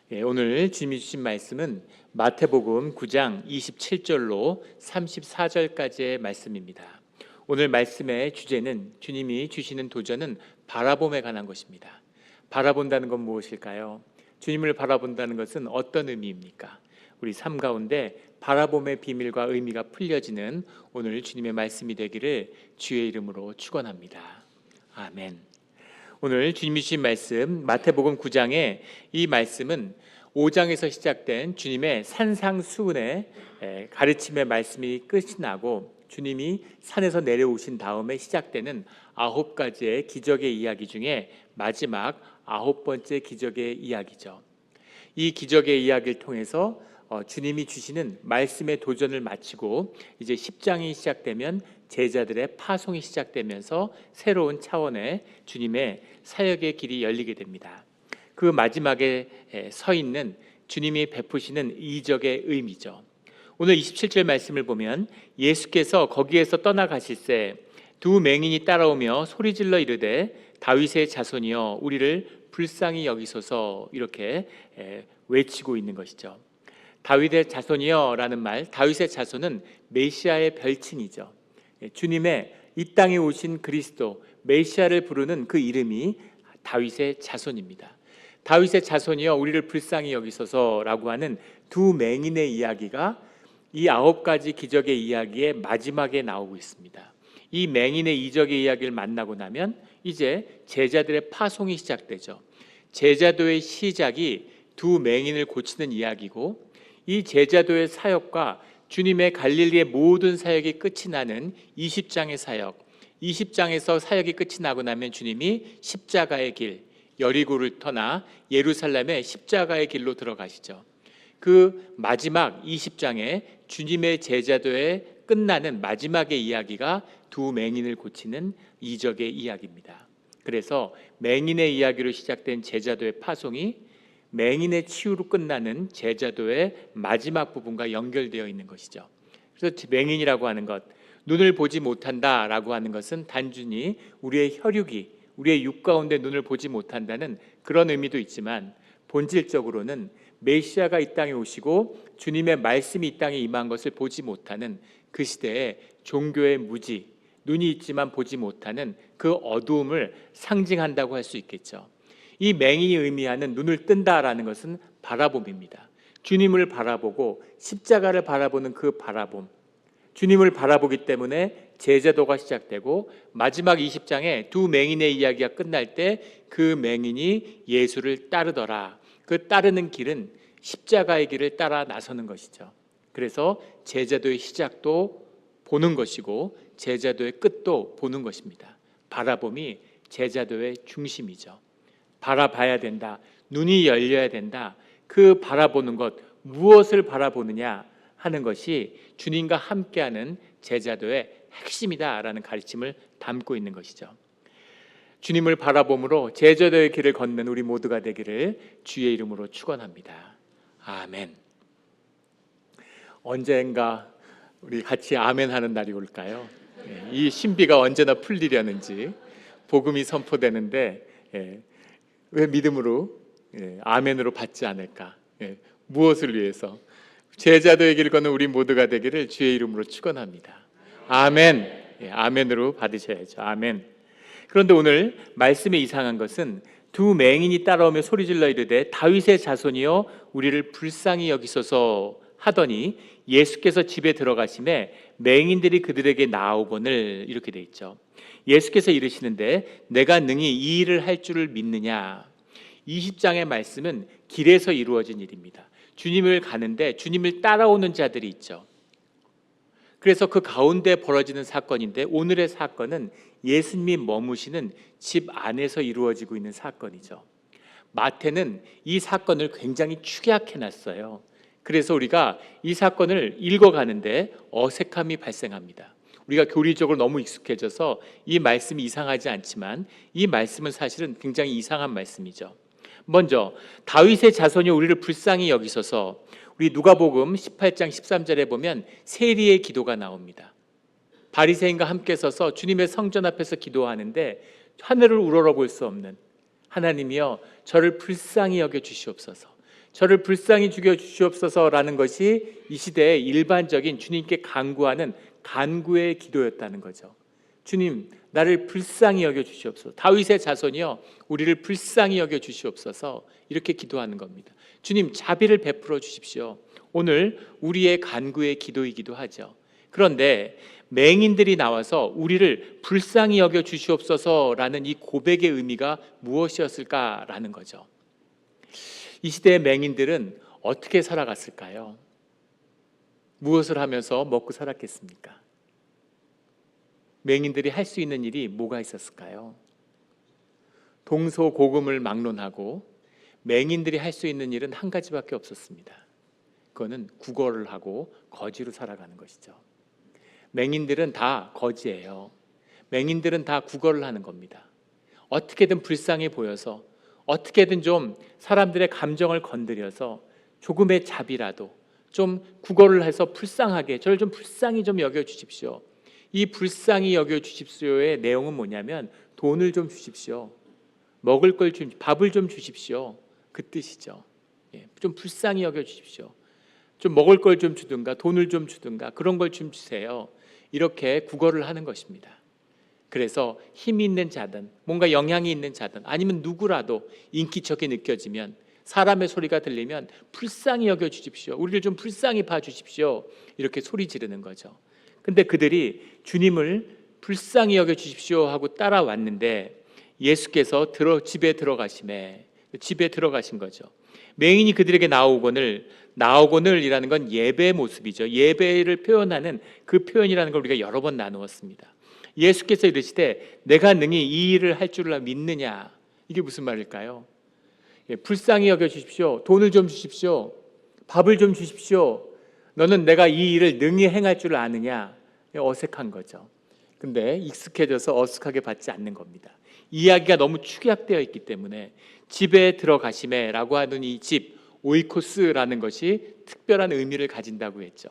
오늘 주님이 주신 말씀은 마태복음 9장 27절로 34절까지의 말씀입니다. 오늘 말씀의 주제는 주님이 주시는 도전은 바라봄에 관한 것입니다. 바라본다는 건 무엇일까요? 주님을 바라본다는 것은 어떤 의미입니까? 우리 삶 가운데 바라봄의 비밀과 의미가 풀려지는 오늘 주님의 말씀이 되기를 주의 이름으로 축원합니다. 아멘. 오늘 주님이 주신 말씀 마태복음 9장의 이 말씀은 5장에서 시작된 주님의 산상수훈의 가르침의 말씀이 끝이 나고 주님이 산에서 내려오신 다음에 시작되는 9가지의 기적의 이야기 중에 마지막 9번째 기적의 이야기죠. 이 기적의 이야기를 통해서 주님이 주시는 말씀의 도전을 마치고 이제 10장이 시작되면 제자들의 파송이 시작되면서 새로운 차원의 주님의 사역의 길이 열리게 됩니다. 그 마지막에 서 있는 주님이 베푸시는 이적의 의미죠. 오늘 27절 말씀을 보면 예수께서 거기에서 떠나가실새 두 맹인이 따라오며 소리질러 이르되 다윗의 자손이여 우리를 불쌍히 여기소서 이렇게 외치고 있는 것이죠. 다윗의 자손이여 라는 말, 다윗의 자손은 메시아의 별칭이죠. 주님의 이 땅에 오신 그리스도 메시아를 부르는 그 이름이 다윗의 자손입니다. 다윗의 자손이여 우리를 불쌍히 여기소서라고 하는 두 맹인의 이야기가 이 9가지 기적의 이야기의 마지막에 나오고 있습니다. 이 맹인의 이적의 이야기를 만나고 나면 이제 제자들의 파송이 시작되죠. 제자도의 시작이 두 맹인을 고치는 이야기고 이 제자도의 사역과 주님의 갈릴리의 모든 사역이 끝이 나는 20장의 사역, 20장에서 사역이 끝이 나고 나면 주님이 십자가의 길, 여리고를 떠나 예루살렘의 십자가의 길로 들어가시죠. 그 마지막 20장에 주님의 제자도에 끝나는 마지막의 이야기가 두 맹인을 고치는 이적의 이야기입니다. 그래서 맹인의 이야기로 시작된 제자도의 파송이 맹인의 치유로 끝나는 제자도의 마지막 부분과 연결되어 있는 것이죠. 그래서 맹인이라고 하는 것, 눈을 보지 못한다라고 하는 것은 단순히 우리의 혈육이 우리의 육 가운데 눈을 보지 못한다는 그런 의미도 있지만 본질적으로는 메시아가 이 땅에 오시고 주님의 말씀이 이 땅에 임한 것을 보지 못하는 그 시대의 종교의 무지, 눈이 있지만 보지 못하는 그 어두움을 상징한다고 할 수 있겠죠. 이 맹인이 의미하는 눈을 뜬다라는 것은 바라봄입니다. 주님을 바라보고 십자가를 바라보는 그 바라봄, 주님을 바라보기 때문에 제자도가 시작되고 마지막 20장에 두 맹인의 이야기가 끝날 때 그 맹인이 예수를 따르더라. 그 따르는 길은 십자가의 길을 따라 나서는 것이죠. 그래서 제자도의 시작도 보는 것이고 제자도의 끝도 보는 것입니다. 바라봄이 제자도의 중심이죠. 바라봐야 된다. 눈이 열려야 된다. 그 바라보는 것, 무엇을 바라보느냐 하는 것이 주님과 함께하는 제자도의 핵심이다라는 가르침을 담고 있는 것이죠. 주님을 바라봄으로 제자도의 길을 걷는 우리 모두가 되기를 주의 이름으로 축원합니다. 아멘. 언젠가 우리 같이 아멘 하는 날이 올까요? 이 신비가 언제나 풀리려는지 복음이 선포되는데 왜 믿음으로 아멘으로 받지 않을까? 무엇을 위해서? 제자도의 길을 걷는 우리 모두가 되기를 주의 이름으로 축원합니다. 아멘. 아멘으로 받으셔야죠. 아멘. 그런데 오늘 말씀에 이상한 것은 두 맹인이 따라오며 소리질러 이르되 다윗의 자손이여 우리를 불쌍히 여기소서 하더니 예수께서 집에 들어가심에 맹인들이 그들에게 나아오거늘 이렇게 돼 있죠. 예수께서 이르시는데 내가 능히 이 일을 할 줄을 믿느냐. 20장의 말씀은 길에서 이루어진 일입니다. 주님을 가는데 주님을 따라오는 자들이 있죠. 그래서 그 가운데 벌어지는 사건인데 오늘의 사건은 예수님이 머무시는 집 안에서 이루어지고 있는 사건이죠. 마태는 이 사건을 굉장히 축약해놨어요. 그래서 우리가 이 사건을 읽어가는데 어색함이 발생합니다. 우리가 교리적으로 너무 익숙해져서 이 말씀이 이상하지 않지만 이 말씀은 사실은 굉장히 이상한 말씀이죠. 먼저 다윗의 자손이 우리를 불쌍히 여기소서. 우리 누가복음 18장 13절에 보면 세리의 기도가 나옵니다. 바리새인과 함께 서서 주님의 성전 앞에서 기도하는데 하늘을 우러러볼 수 없는 하나님이여 저를 불쌍히 여겨 주시옵소서. 저를 불쌍히 죽여 주시옵소서라는 것이 이 시대의 일반적인 주님께 간구하는 간구의 기도였다는 거죠. 주님, 나를 불쌍히 여겨 주시옵소서. 다윗의 자손이여, 우리를 불쌍히 여겨 주시옵소서. 이렇게 기도하는 겁니다. 주님, 자비를 베풀어 주십시오. 오늘 우리의 간구의 기도이기도 하죠. 그런데 맹인들이 나와서 우리를 불쌍히 여겨 주시옵소서라는 이 고백의 의미가 무엇이었을까라는 거죠. 이 시대의 맹인들은 어떻게 살아갔을까요? 무엇을 하면서 먹고 살았겠습니까? 맹인들이 할 수 있는 일이 뭐가 있었을까요? 동서고금을 막론하고 맹인들이 할 수 있는 일은 한 가지밖에 없었습니다. 그거는 국어를 하고 거지로 살아가는 것이죠. 맹인들은 다 거지예요. 맹인들은 다 국어를 하는 겁니다. 어떻게든 불쌍해 보여서, 어떻게든 좀 사람들의 감정을 건드려서 조금의 자비라도 좀 국어를 해서 불쌍하게, 저를 좀 불쌍히 좀 여겨주십시오. 이 불쌍히 여겨주십시오의 내용은 뭐냐면 돈을 좀 주십시오. 먹을 걸 좀, 밥을 좀 주십시오. 그 뜻이죠. 좀 불쌍히 여겨주십시오. 좀 먹을 걸 좀 주든가 돈을 좀 주든가 그런 걸 좀 주세요. 이렇게 국어를 하는 것입니다. 그래서 힘이 있는 자든 뭔가 영향이 있는 자든 아니면 누구라도 인기척이 느껴지면, 사람의 소리가 들리면 불쌍히 여겨주십시오. 우리를 좀 불쌍히 봐주십시오. 이렇게 소리 지르는 거죠. 근데 그들이 주님을 불쌍히 여겨주십시오 하고 따라왔는데 예수께서 집에 들어가신 거죠. 맹인이 그들에게 나오거늘이라는 건 예배의 모습이죠. 예배를 표현하는 그 표현이라는 걸 우리가 여러 번 나누었습니다. 예수께서 이르시되 내가 능히 이 일을 할 줄을 믿느냐, 이게 무슨 말일까요? 불쌍히 여겨주십시오. 돈을 좀 주십시오. 밥을 좀 주십시오. 너는 내가 이 일을 능히 행할 줄 아느냐? 어색한 거죠. 근데 익숙해져서 어색하게 받지 않는 겁니다. 이야기가 너무 축약되어 있기 때문에 집에 들어가시매라고 하는 이 집, 오이코스라는 것이 특별한 의미를 가진다고 했죠.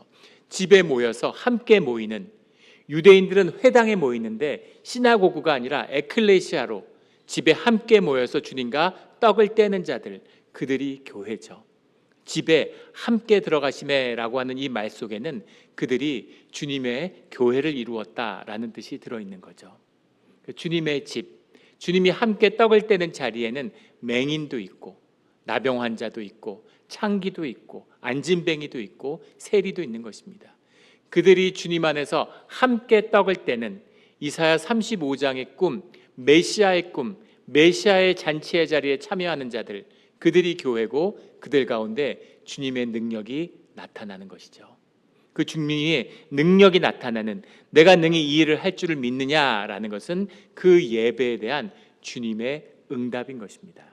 집에 모여서 함께 모이는, 유대인들은 회당에 모이는데 시나고그가 아니라 에클레시아로 집에 함께 모여서 주님과 떡을 떼는 자들, 그들이 교회죠. 집에 함께 들어가시매라고 하는 이 말 속에는 그들이 주님의 교회를 이루었다라는 뜻이 들어있는 거죠. 주님의 집, 주님이 함께 떡을 떼는 자리에는 맹인도 있고 나병 환자도 있고 창기도 있고 안진뱅이도 있고 세리도 있는 것입니다. 그들이 주님 안에서 함께 떡을 떼는 이사야 35장의 꿈, 메시아의 꿈, 메시아의 잔치의 자리에 참여하는 자들, 그들이 교회고 그들 가운데 주님의 능력이 나타나는 것이죠. 그 주님의 능력이 나타나는, 내가 능히 이 일을 할 줄을 믿느냐라는 것은 그 예배에 대한 주님의 응답인 것입니다.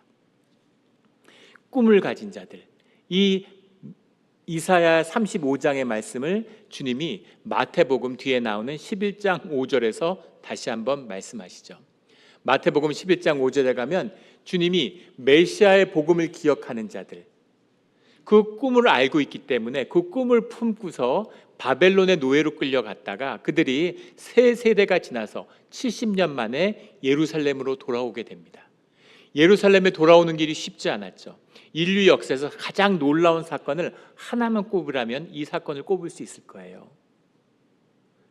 꿈을 가진 자들, 이 이사야 35장의 말씀을 주님이 마태복음 뒤에 나오는 11장 5절에서 다시 한번 말씀하시죠. 마태복음 11장 5절에 가면 주님이 메시아의 복음을 기억하는 자들, 그 꿈을 알고 있기 때문에 그 꿈을 품고서 바벨론의 노예로 끌려갔다가 그들이 세 세대가 지나서 70년 만에 예루살렘으로 돌아오게 됩니다. 예루살렘에 돌아오는 길이 쉽지 않았죠. 인류 역사에서 가장 놀라운 사건을 하나만 꼽으라면 이 사건을 꼽을 수 있을 거예요.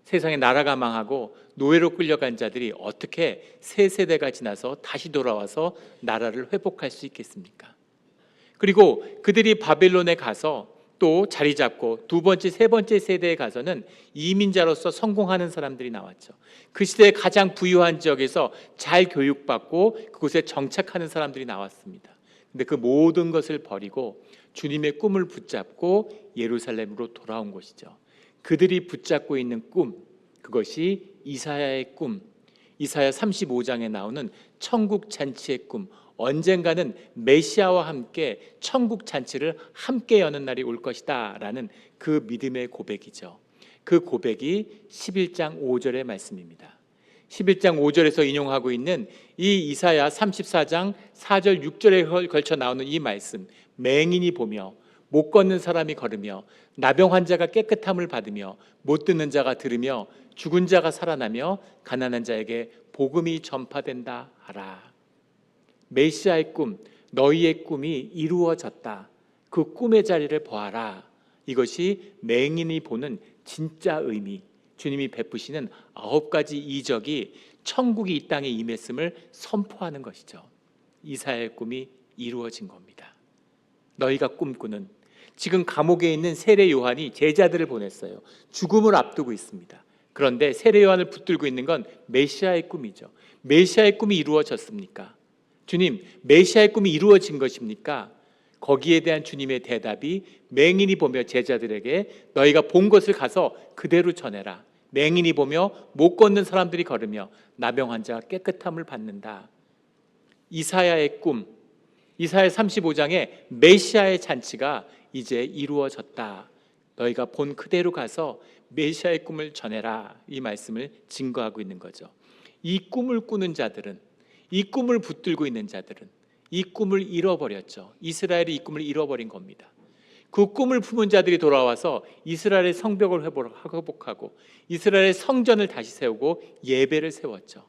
세상에 나라가 망하고 노예로 끌려간 자들이 어떻게 세 세대가 지나서 다시 돌아와서 나라를 회복할 수 있겠습니까? 그리고 그들이 바벨론에 가서 또 자리 잡고 두 번째, 세 번째 세대에 가서는 이민자로서 성공하는 사람들이 나왔죠. 그 시대의 가장 부유한 지역에서 잘 교육받고 그곳에 정착하는 사람들이 나왔습니다. 근데 그 모든 것을 버리고 주님의 꿈을 붙잡고 예루살렘으로 돌아온 것이죠. 그들이 붙잡고 있는 꿈, 그것이 이사야의 꿈, 이사야 35장에 나오는 천국 잔치의 꿈, 언젠가는 메시아와 함께 천국 잔치를 함께 여는 날이 올 것이다 라는 그 믿음의 고백이죠. 그 고백이 11장 5절의 말씀입니다. 11장 5절에서 인용하고 있는 이 이사야 34장 4절 6절에 걸쳐 나오는 이 말씀, 맹인이 보며 못 걷는 사람이 걸으며 나병 환자가 깨끗함을 받으며 못 듣는 자가 들으며 죽은 자가 살아나며 가난한 자에게 복음이 전파된다 하라. 메시아의 꿈, 너희의 꿈이 이루어졌다. 그 꿈의 자리를 보아라. 이것이 맹인이 보는 진짜 의미, 주님이 베푸시는 9가지 이적이 천국이 이 땅에 임했음을 선포하는 것이죠. 이사야의 꿈이 이루어진 겁니다. 너희가 꿈꾸는, 지금 감옥에 있는 세례 요한이 제자들을 보냈어요. 죽음을 앞두고 있습니다. 그런데 세례 요한을 붙들고 있는 건 메시아의 꿈이죠. 메시아의 꿈이 이루어졌습니까? 주님, 메시아의 꿈이 이루어진 것입니까? 거기에 대한 주님의 대답이 맹인이 보며 제자들에게 너희가 본 것을 가서 그대로 전해라. 맹인이 보며 못 걷는 사람들이 걸으며 나병 환자가 깨끗함을 받는다. 이사야의 꿈, 이사야 35장에 메시아의 잔치가 이제 이루어졌다. 너희가 본 그대로 가서 메시아의 꿈을 전해라. 이 말씀을 증거하고 있는 거죠. 이 꿈을 꾸는 자들은, 이 꿈을 붙들고 있는 자들은 이 꿈을 잃어버렸죠. 이스라엘이 이 꿈을 잃어버린 겁니다. 그 꿈을 품은 자들이 돌아와서 이스라엘의 성벽을 회복하고 이스라엘의 성전을 다시 세우고 예배를 세웠죠.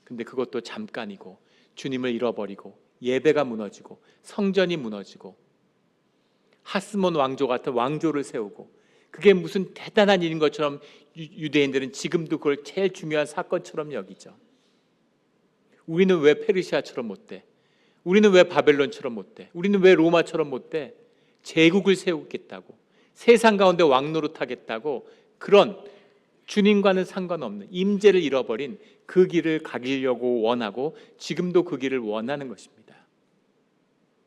근데 그것도 잠깐이고 주님을 잃어버리고 예배가 무너지고 성전이 무너지고 하스몬 왕조 같은 왕조를 세우고, 그게 무슨 대단한 일인 것처럼 유대인들은 지금도 그걸 제일 중요한 사건처럼 여기죠. 우리는 왜 페르시아처럼 못돼? 우리는 왜 바벨론처럼 못돼? 우리는 왜 로마처럼 못돼? 제국을 세우겠다고, 세상 가운데 왕노릇하겠다고, 그런 주님과는 상관없는 임재를 잃어버린 그 길을 가기려고 원하고 지금도 그 길을 원하는 것입니다.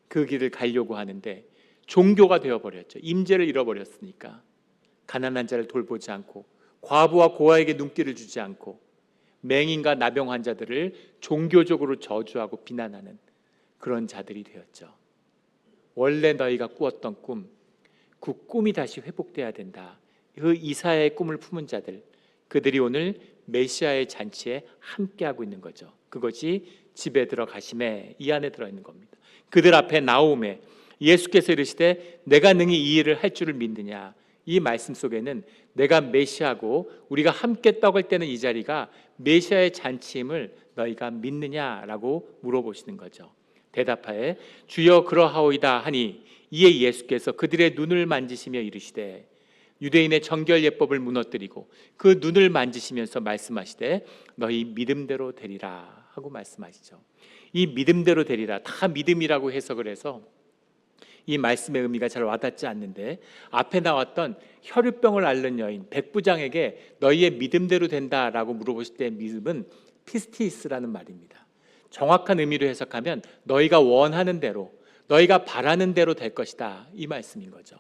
그 길을 가려고 하는데 종교가 되어버렸죠. 임재를 잃어버렸으니까. 가난한 자를 돌보지 않고 과부와 고아에게 눈길을 주지 않고 맹인과 나병 환자들을 종교적으로 저주하고 비난하는 그런 자들이 되었죠. 원래 너희가 꾸었던 꿈, 그 꿈이 다시 회복돼야 된다. 그 이사야의 꿈을 품은 자들, 그들이 오늘 메시아의 잔치에 함께하고 있는 거죠. 그것이 집에 들어가심에, 이 안에 들어있는 겁니다. 그들 앞에 나오매 예수께서 이르시되 내가 능히 이 일을 할 줄을 믿느냐. 이 말씀 속에는 내가 메시아고 우리가 함께 떡을 떼는 이 자리가 메시아의 잔치임을 너희가 믿느냐라고 물어보시는 거죠. 대답하에 주여 그러하오이다 하니 이에 예수께서 그들의 눈을 만지시며 이르시되, 유대인의 정결 예법을 무너뜨리고 그 눈을 만지시면서 말씀하시되 너희 믿음대로 되리라 하고 말씀하시죠. 이 믿음대로 되리라, 다 믿음이라고 해석을 해서 이 말씀의 의미가 잘 와닿지 않는데, 앞에 나왔던 혈유병을 앓는 여인 백부장에게 너희의 믿음대로 된다라고 물어보실 때 믿음은 피스티스라는 말입니다. 정확한 의미로 해석하면 너희가 원하는 대로, 너희가 바라는 대로 될 것이다, 이 말씀인 거죠.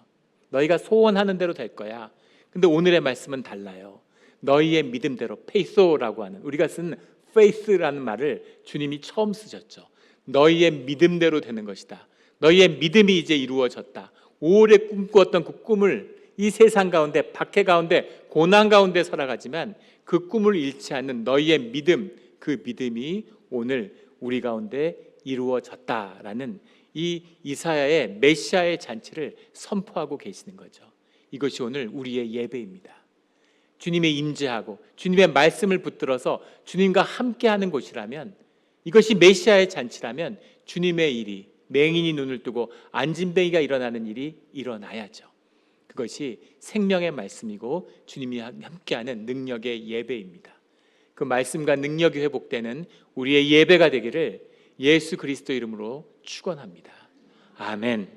너희가 소원하는 대로 될 거야. 근데 오늘의 말씀은 달라요. 너희의 믿음대로, 페이소라고 하는, 우리가 쓴 faith라는 말을 주님이 처음 쓰셨죠. 너희의 믿음대로 되는 것이다. 너희의 믿음이 이제 이루어졌다. 오래 꿈꾸었던 그 꿈을 이 세상 가운데, 박해 가운데, 고난 가운데 살아가지만 그 꿈을 잃지 않는 너희의 믿음, 그 믿음이 오늘 우리 가운데 이루어졌다라는 이 이사야의 메시아의 잔치를 선포하고 계시는 거죠. 이것이 오늘 우리의 예배입니다. 주님의 임재하고 주님의 말씀을 붙들어서 주님과 함께하는 곳이라면, 이것이 메시아의 잔치라면 주님의 일이, 맹인이 눈을 뜨고 안진뱅이가 일어나는 일이 일어나야죠. 그것이 생명의 말씀이고 주님이 함께하는 능력의 예배입니다. 그 말씀과 능력이 회복되는 우리의 예배가 되기를 예수 그리스도 이름으로 축원합니다. 아멘.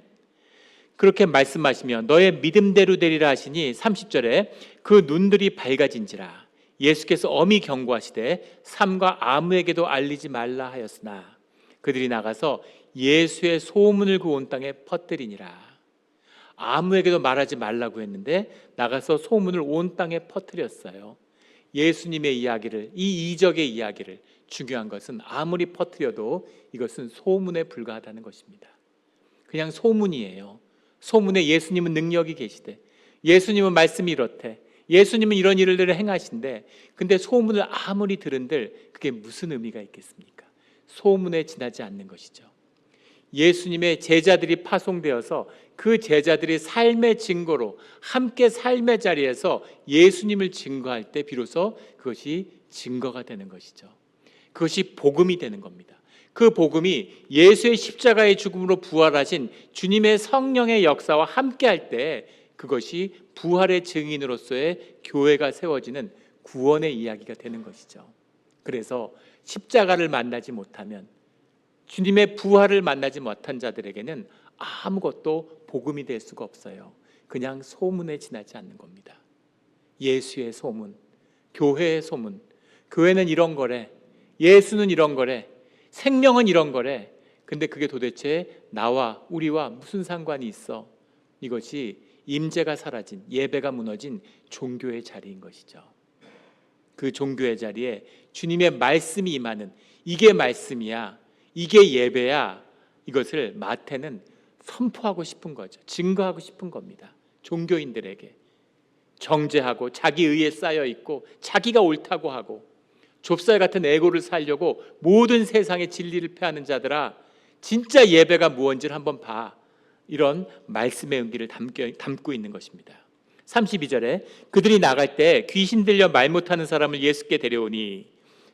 그렇게 말씀하시며 너의 믿음대로 되리라 하시니 30절에 그 눈들이 밝아진지라. 예수께서 엄히 경고하시되 삼가 아무에게도 알리지 말라 하였으나 그들이 나가서 예수의 소문을 그 온 땅에 퍼뜨리니라. 아무에게도 말하지 말라고 했는데 나가서 소문을 온 땅에 퍼뜨렸어요. 예수님의 이야기를, 이 이적의 이야기를, 중요한 것은 아무리 퍼뜨려도 이것은 소문에 불과하다는 것입니다. 그냥 소문이에요. 소문에 예수님은 능력이 계시대, 예수님은 말씀이 이렇대, 예수님은 이런 일을 행하신대. 근데 소문을 아무리 들은들 그게 무슨 의미가 있겠습니까? 소문에 지나지 않는 것이죠. 예수님의 제자들이 파송되어서 그 제자들이 삶의 증거로 함께 삶의 자리에서 예수님을 증거할 때 비로소 그것이 증거가 되는 것이죠. 그것이 복음이 되는 겁니다. 그 복음이 예수의 십자가의 죽음으로 부활하신 주님의 성령의 역사와 함께할 때 그것이 부활의 증인으로서의 교회가 세워지는 구원의 이야기가 되는 것이죠. 그래서 십자가를 만나지 못하면, 주님의 부활을 만나지 못한 자들에게는 아무것도 복음이 될 수가 없어요. 그냥 소문에 지나지 않는 겁니다. 예수의 소문, 교회의 소문, 교회는 이런 거래, 예수는 이런 거래, 생명은 이런 거래. 근데 그게 도대체 나와 우리와 무슨 상관이 있어? 이것이 임재가 사라진, 예배가 무너진 종교의 자리인 것이죠. 그 종교의 자리에 주님의 말씀이 임하는, 이게 말씀이야, 이게 예배야, 이것을 마태는 선포하고 싶은 거죠. 증거하고 싶은 겁니다. 종교인들에게 정죄하고 자기 의에 쌓여 있고 자기가 옳다고 하고 좁쌀 같은 에고를 살려고 모든 세상의 진리를 폐하는 자들아, 진짜 예배가 무엇인지를 한번 봐. 이런 말씀의 은기를 담고 있는 것입니다. 32절에 그들이 나갈 때 귀신 들려 말 못하는 사람을 예수께 데려오니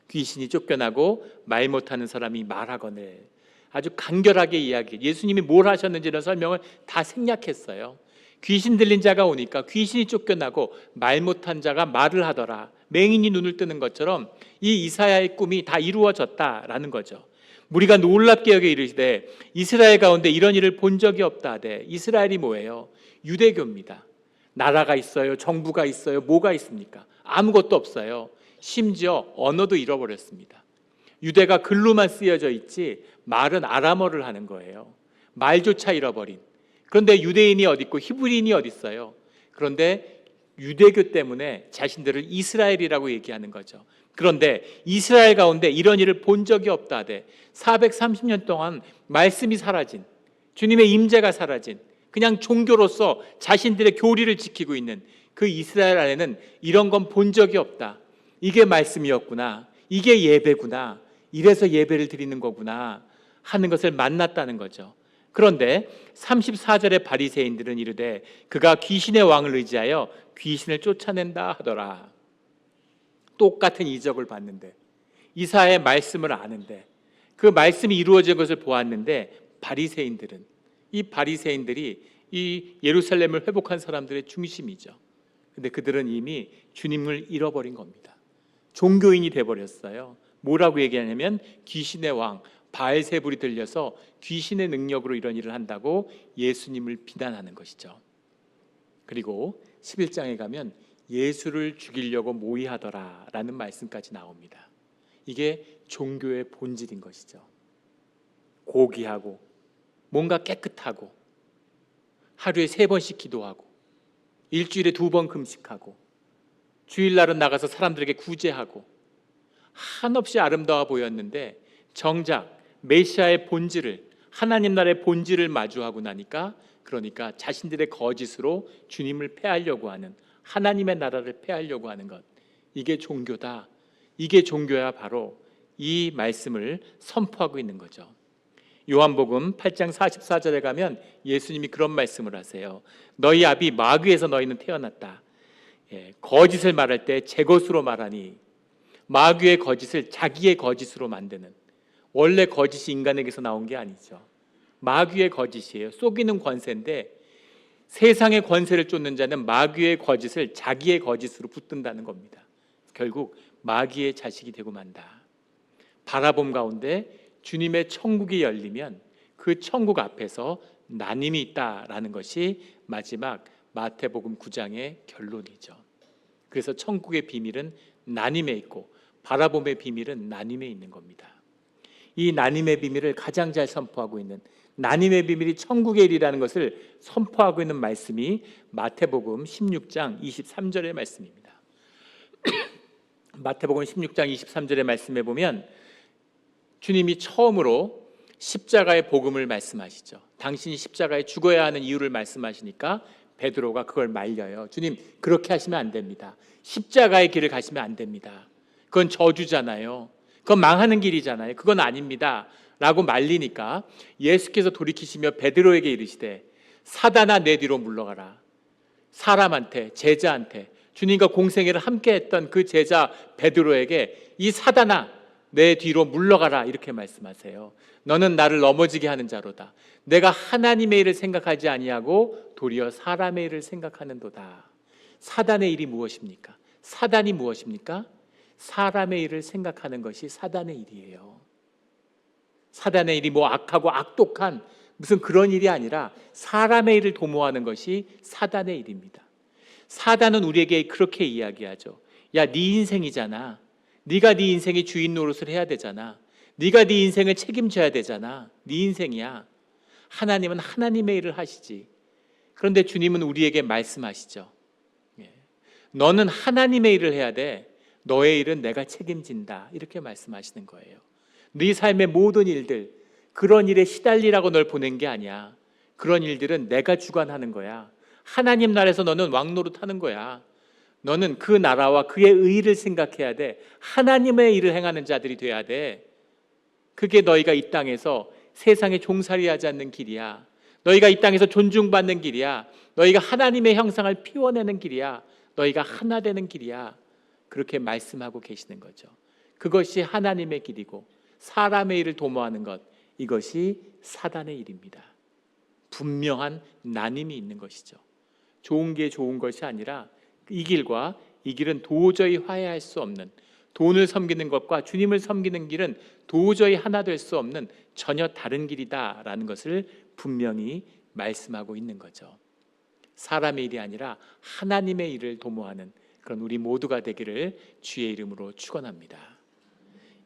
귀신이 쫓겨나고 말 못하는 사람이 말하거늘. 아주 간결하게 이야기, 예수님이 뭘 하셨는지는 설명을 다 생략했어요. 귀신 들린 자가 오니까 귀신이 쫓겨나고 말 못한 자가 말을 하더라. 맹인이 눈을 뜨는 것처럼 이 이사야의 꿈이 다 이루어졌다라는 거죠. 무리가 놀랍게 여겨 이르시되 이스라엘 가운데 이런 일을 본 적이 없다 하되, 이스라엘이 뭐예요? 유대교입니다. 나라가 있어요, 정부가 있어요, 뭐가 있습니까? 아무것도 없어요. 심지어 언어도 잃어버렸습니다. 유대가 글로만 쓰여져 있지 말은 아람어를 하는 거예요. 말조차 잃어버린. 그런데 유대인이 어디 있고 히브리인이 어디 있어요? 그런데 유대교 때문에 자신들을 이스라엘이라고 얘기하는 거죠. 그런데 이스라엘 가운데 이런 일을 본 적이 없다 하되, 430년 동안 말씀이 사라진, 주님의 임재가 사라진, 그냥 종교로서 자신들의 교리를 지키고 있는 그 이스라엘 안에는 이런 건 본 적이 없다. 이게 말씀이었구나, 이게 예배구나, 이래서 예배를 드리는 거구나 하는 것을 만났다는 거죠. 그런데 34절의 바리새인들은 이르되 그가 귀신의 왕을 의지하여 귀신을 쫓아낸다 하더라. 똑같은 이적을 봤는데, 이사야의 말씀을 아는데, 그 말씀이 이루어진 것을 보았는데, 이 바리새인들이 이 예루살렘을 회복한 사람들의 중심이죠. 근데 그들은 이미 주님을 잃어버린 겁니다. 종교인이 돼버렸어요. 뭐라고 얘기하냐면 귀신의 왕 바알세불이 들려서 귀신의 능력으로 이런 일을 한다고 예수님을 비난하는 것이죠. 그리고 11장에 가면 예수를 죽이려고 모의하더라 라는 말씀까지 나옵니다. 이게 종교의 본질인 것이죠. 고귀하고 뭔가 깨끗하고 하루에 3번씩 기도하고 일주일에 2번 금식하고 주일날은 나가서 사람들에게 구제하고 한없이 아름다워 보였는데, 정작 메시아의 본질을, 하나님 나라의 본질을 마주하고 나니까, 그러니까 자신들의 거짓으로 주님을 폐하려고 하는, 하나님의 나라를 폐하려고 하는 것, 이게 종교다. 이게 종교야. 바로 이 말씀을 선포하고 있는 거죠. 요한복음 8장 44절에 가면 예수님이 그런 말씀을 하세요. 너희 아비 마귀에서 너희는 태어났다. 거짓을 말할 때 제 것으로 말하니, 마귀의 거짓을 자기의 거짓으로 만드는, 원래 거짓이 인간에게서 나온 게 아니죠. 마귀의 거짓이에요. 속이는 권세인데, 세상의 권세를 쫓는 자는 마귀의 거짓을 자기의 거짓으로 붙든다는 겁니다. 결국 마귀의 자식이 되고 만다. 바라봄 가운데 주님의 천국이 열리면 그 천국 앞에서 나님이 있다라는 것이 마지막 마태복음 9장의 결론이죠. 그래서 천국의 비밀은 나님에 있고 바라봄의 비밀은 나님에 있는 겁니다. 이 나님의 비밀을 가장 잘 선포하고 있는, 나님의 비밀이 천국의 일이라는 것을 선포하고 있는 말씀이 마태복음 16장 23절의 말씀입니다. 마태복음 16장 23절의 말씀에 보면 주님이 처음으로 십자가의 복음을 말씀하시죠. 당신이 십자가에 죽어야 하는 이유를 말씀하시니까 베드로가 그걸 말려요. 주님, 그렇게 하시면 안 됩니다. 십자가의 길을 가시면 안 됩니다. 그건 저주잖아요. 그건 망하는 길이잖아요. 그건 아닙니다 라고 말리니까 예수께서 돌이키시며 베드로에게 이르시되 사단아 내 뒤로 물러가라. 사람한테, 제자한테, 주님과 공생애를 함께 했던 그 제자 베드로에게 이 사단아 내 뒤로 물러가라 이렇게 말씀하세요. 너는 나를 넘어지게 하는 자로다. 내가 하나님의 일을 생각하지 아니하고 도리어 사람의 일을 생각하는도다. 사단의 일이 무엇입니까? 사단이 무엇입니까? 사람의 일을 생각하는 것이 사단의 일이에요. 사단의 일이 뭐 악하고 악독한 무슨 그런 일이 아니라 사람의 일을 도모하는 것이 사단의 일입니다. 사단은 우리에게 그렇게 이야기하죠. 야, 네 인생이잖아. 네가 네 인생의 주인 노릇을 해야 되잖아. 네가 네 인생을 책임져야 되잖아. 네 인생이야. 하나님은 하나님의 일을 하시지. 그런데 주님은 우리에게 말씀하시죠. 너는 하나님의 일을 해야 돼. 너의 일은 내가 책임진다. 이렇게 말씀하시는 거예요. 네 삶의 모든 일들, 그런 일에 시달리라고 널 보낸 게 아니야. 그런 일들은 내가 주관하는 거야. 하나님 나라에서 너는 왕노릇하는 거야. 너는 그 나라와 그의 의를 생각해야 돼. 하나님의 일을 행하는 자들이 돼야 돼. 그게 너희가 이 땅에서 세상에 종살이하지 않는 길이야. 너희가 이 땅에서 존중받는 길이야. 너희가 하나님의 형상을 피워내는 길이야. 너희가 하나 되는 길이야. 그렇게 말씀하고 계시는 거죠. 그것이 하나님의 길이고 사람의 일을 도모하는 것, 이것이 사단의 일입니다. 분명한 나님이 있는 것이죠. 좋은 게 좋은 것이 아니라 이 길과 이 길은 도저히 화해할 수 없는, 돈을 섬기는 것과 주님을 섬기는 길은 도저히 하나 될 수 없는 전혀 다른 길이다라는 것을 분명히 말씀하고 있는 거죠. 사람의 일이 아니라 하나님의 일을 도모하는 그런 우리 모두가 되기를 주의 이름으로 축원합니다.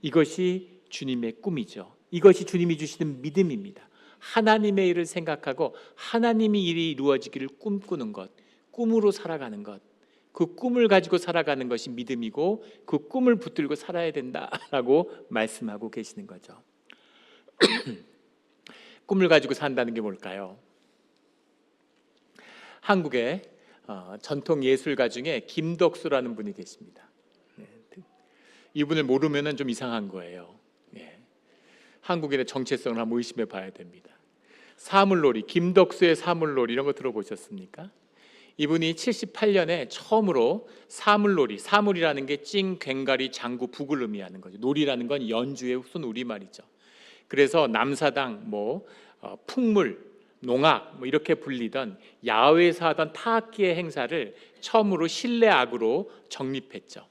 이것이 주님의 꿈이죠. 이것이 주님이 주시는 믿음입니다. 하나님의 일을 생각하고 하나님의 일이 이루어지기를 꿈꾸는 것, 꿈으로 살아가는 것, 그 꿈을 가지고 살아가는 것이 믿음이고 그 꿈을 붙들고 살아야 된다라고 말씀하고 계시는 거죠. 꿈을 가지고 산다는 게 뭘까요? 한국의 전통 예술가 중에 김덕수라는 분이 계십니다. 이분을 모르면 좀 이상한 거예요. 한국인의 정체성을 한번 의심해 봐야 됩니다. 사물놀이, 김덕수의 사물놀이 이런 거 들어보셨습니까? 이분이 78년에 처음으로 사물놀이, 사물이라는 게 찡, 괭가리, 장구, 북을 의미하는 거죠. 놀이라는 건 연주의 후손 우리말이죠. 그래서 남사당, 풍물, 농악 이렇게 불리던 야외에서 하던 타악기의 행사를 처음으로 실내 악으로 정립했죠.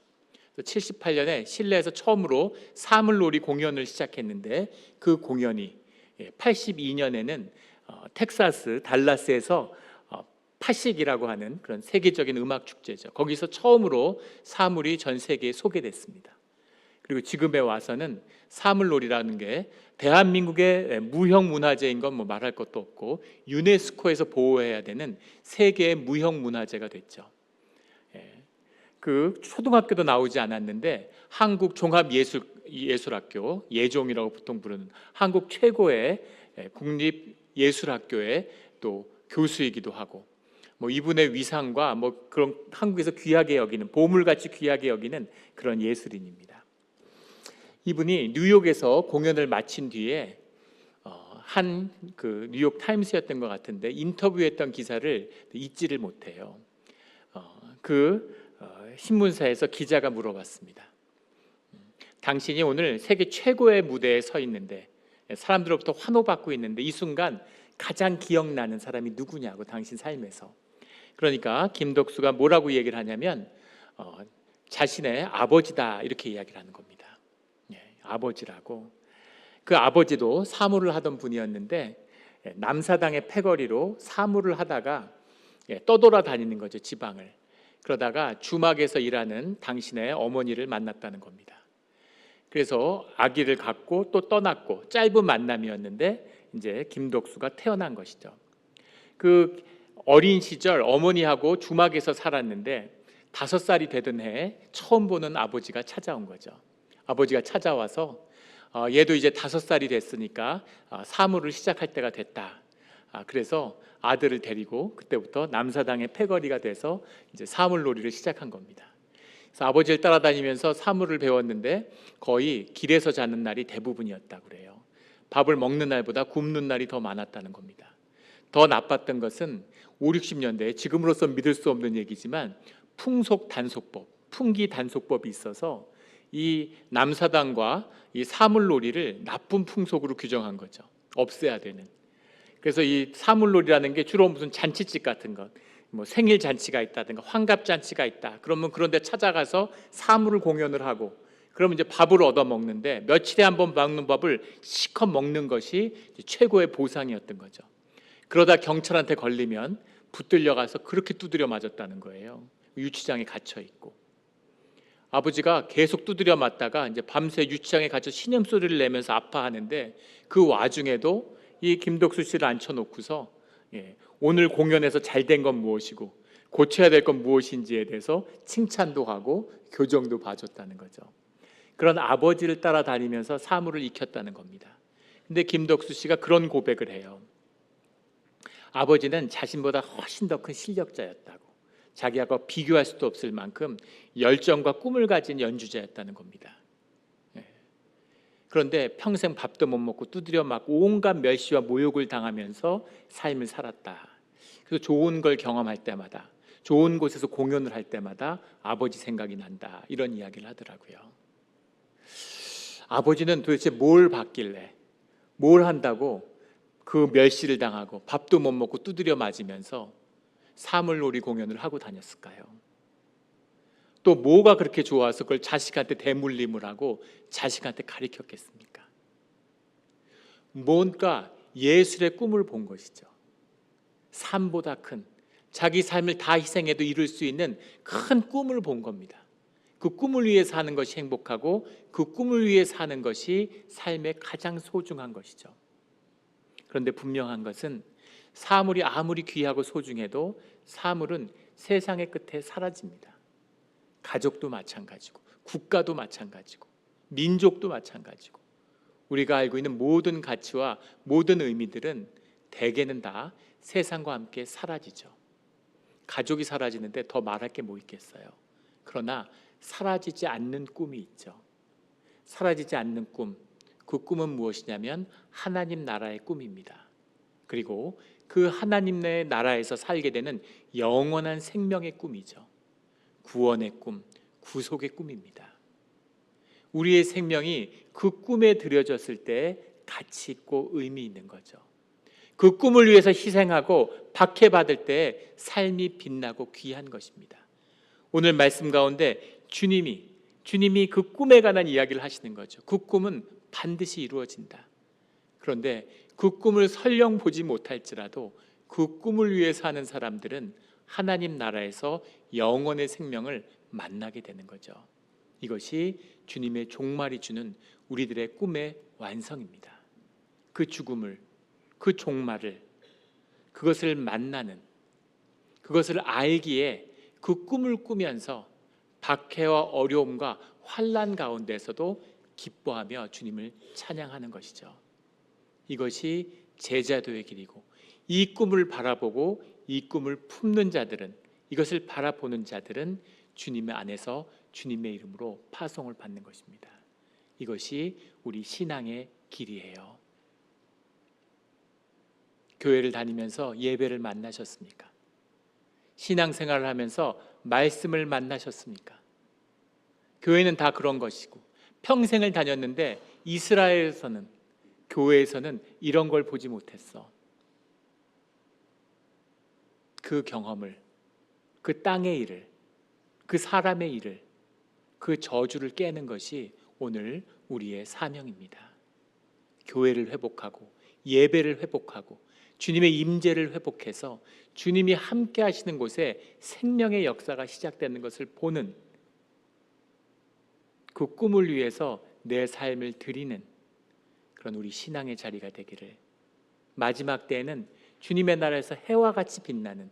78년에 실내에서 처음으로 사물놀이 공연을 시작했는데 그 공연이 82년에는 텍사스 달라스에서 파식이라고 하는 그런 세계적인 음악 축제죠. 거기서 처음으로 사물이 전 세계에 소개됐습니다. 그리고 지금에 와서는 사물놀이라는 게 대한민국의 무형문화재인 건 말할 것도 없고 유네스코에서 보호해야 되는 세계의 무형문화재가 됐죠. 그 초등학교도 나오지 않았는데 한국 종합예술학교, 예종이라고 보통 부르는 한국 최고의 국립예술학교의 또 교수이기도 하고 이분의 위상과 그런 한국에서 귀하게 여기는 보물같이 귀하게 여기는 그런 예술인입니다. 이분이 뉴욕에서 공연을 마친 뒤에 한 그 뉴욕 타임스였던 것 같은데 인터뷰했던 기사를 잊지를 못해요. 신문사에서 기자가 물어봤습니다. 당신이 오늘 세계 최고의 무대에 서 있는데 사람들로부터 환호받고 있는데 이 순간 가장 기억나는 사람이 누구냐고 당신 삶에서. 그러니까 김덕수가 뭐라고 얘기를 하냐면 자신의 아버지다 이렇게 이야기를 하는 겁니다. 아버지라고. 그 아버지도 사물을 하던 분이었는데 남사당의 패거리로 사물을 하다가 떠돌아다니는 거죠, 지방을. 그러다가 주막에서 일하는 당신의 어머니를 만났다는 겁니다. 그래서 아기를 갖고 또 떠났고 짧은 만남이었는데 이제 김덕수가 태어난 것이죠. 그 어린 시절 어머니하고 주막에서 살았는데 5살이 되던 해에 처음 보는 아버지가 찾아온 거죠. 아버지가 찾아와서 얘도 이제 5살이 됐으니까 사물을 시작할 때가 됐다. 그래서 아들을 데리고 그때부터 남사당의 패거리가 돼서 이제 사물놀이를 시작한 겁니다. 그래서 아버지를 따라다니면서 사물을 배웠는데 거의 길에서 자는 날이 대부분이었다고 그래요. 밥을 먹는 날보다 굶는 날이 더 많았다는 겁니다. 더 나빴던 것은 5, 60년대에 지금으로선 믿을 수 없는 얘기지만 풍속 단속법, 풍기 단속법이 있어서 이 남사당과 이 사물놀이를 나쁜 풍속으로 규정한 거죠. 없애야 되는. 그래서 이 사물놀이라는 게 주로 무슨 잔치집 같은 것, 뭐 생일 잔치가 있다든가 환갑 잔치가 있다. 그러면 그런 데 찾아가서 사물을 공연을 하고, 그러면 이제 밥을 얻어 먹는데 며칠에 한 번 먹는 밥을 실컷 먹는 것이 최고의 보상이었던 거죠. 그러다 경찰한테 걸리면 붙들려 가서 그렇게 두드려 맞았다는 거예요. 유치장에 갇혀 있고. 아버지가 계속 두드려 맞다가 이제 밤새 유치장에 갇혀 신음소리를 내면서 아파하는데, 그 와중에도 이 김덕수 씨를 앉혀놓고서 오늘 공연에서 잘 된 건 무엇이고 고쳐야 될 건 무엇인지에 대해서 칭찬도 하고 교정도 봐줬다는 거죠. 그런 아버지를 따라다니면서 사물을 익혔다는 겁니다. 근데 김덕수 씨가 그런 고백을 해요. 아버지는 자신보다 훨씬 더 큰 실력자였다고, 자기하고 비교할 수도 없을 만큼 열정과 꿈을 가진 연주자였다는 겁니다. 그런데 평생 밥도 못 먹고 두드려 맞고 온갖 멸시와 모욕을 당하면서 삶을 살았다. 그래서 좋은 걸 경험할 때마다, 좋은 곳에서 공연을 할 때마다 아버지 생각이 난다, 이런 이야기를 하더라고요. 아버지는 도대체 뭘 받길래, 뭘 한다고 그 멸시를 당하고 밥도 못 먹고 두드려 맞으면서 사물놀이 공연을 하고 다녔을까요? 또 뭐가 그렇게 좋아서 그걸 자식한테 대물림을 하고 자식한테 가르쳤겠습니까? 뭔가 예술의 꿈을 본 것이죠. 삶보다 큰, 자기 삶을 다 희생해도 이룰 수 있는 큰 꿈을 본 겁니다. 그 꿈을 위해 사는 것이 행복하고 그 꿈을 위해 사는 것이 삶의 가장 소중한 것이죠. 그런데 분명한 것은 사물이 아무리 귀하고 소중해도 사물은 세상의 끝에 사라집니다. 가족도 마찬가지고 국가도 마찬가지고 민족도 마찬가지고 우리가 알고 있는 모든 가치와 모든 의미들은 대개는 다 세상과 함께 사라지죠. 가족이 사라지는데 더 말할 게 뭐 있겠어요. 그러나 사라지지 않는 꿈이 있죠. 사라지지 않는 꿈, 그 꿈은 무엇이냐면 하나님 나라의 꿈입니다. 그리고 그 하나님의 나라에서 살게 되는 영원한 생명의 꿈이죠. 구원의 꿈, 구속의 꿈입니다. 우리의 생명이 그 꿈에 들여졌을 때 가치 있고 의미 있는 거죠. 그 꿈을 위해서 희생하고 박해받을 때 삶이 빛나고 귀한 것입니다. 오늘 말씀 가운데 주님이 그 꿈에 관한 이야기를 하시는 거죠. 그 꿈은 반드시 이루어진다. 그런데 그 꿈을 설령 보지 못할지라도 그 꿈을 위해 사는 사람들은 하나님 나라에서 영원의 생명을 만나게 되는 거죠. 이것이 주님의 종말이 주는 우리들의 꿈의 완성입니다. 그 죽음을, 그 종말을, 그것을 만나는, 그것을 알기에 그 꿈을 꾸면서 박해와 어려움과 환난 가운데서도 기뻐하며 주님을 찬양하는 것이죠. 이것이 제자도의 길이고, 이 꿈을 바라보고 이 꿈을 품는 자들은, 이것을 바라보는 자들은 주님의 안에서 주님의 이름으로 파송을 받는 것입니다. 이것이 우리 신앙의 길이에요. 교회를 다니면서 예배를 만나셨습니까? 신앙생활을 하면서 말씀을 만나셨습니까? 교회는 다 그런 것이고, 평생을 다녔는데 이스라엘에서는, 교회에서는 이런 걸 보지 못했어. 그 경험을, 그 땅의 일을, 그 사람의 일을, 그 저주를 깨는 것이 오늘 우리의 사명입니다. 교회를 회복하고 예배를 회복하고 주님의 임재를 회복해서 주님이 함께 하시는 곳에 생명의 역사가 시작되는 것을 보는, 그 꿈을 위해서 내 삶을 드리는 그런 우리 신앙의 자리가 되기를, 마지막 때에는 주님의 나라에서 해와 같이 빛나는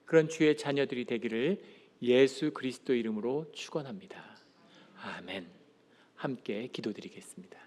그런 주의 자녀들이 되기를 예수 그리스도 이름으로 축원합니다. 아멘. 함께 기도드리겠습니다.